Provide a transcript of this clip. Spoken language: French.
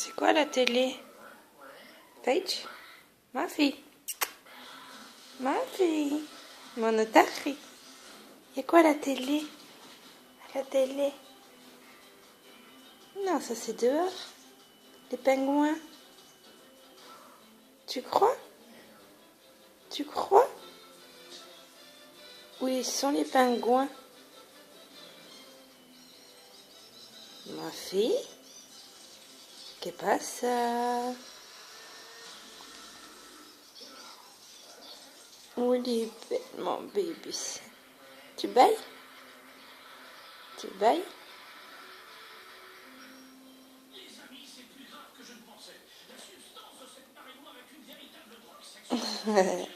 C'est quoi la télé? Paige? Ma fille. Ma fille. Mon otari. Y'a quoi la télé? La télé? Non, ça c'est dehors. Les pingouins. Tu crois? Tu crois? Où ils sont les pingouins? Ma fille? Qu'est-ce que passa? Où est mon bébé? Tu bailles? Tu bailles? Les amis, c'est plus grave que je ne pensais. La substance de cette marée noire est une véritable drogue sexuelle.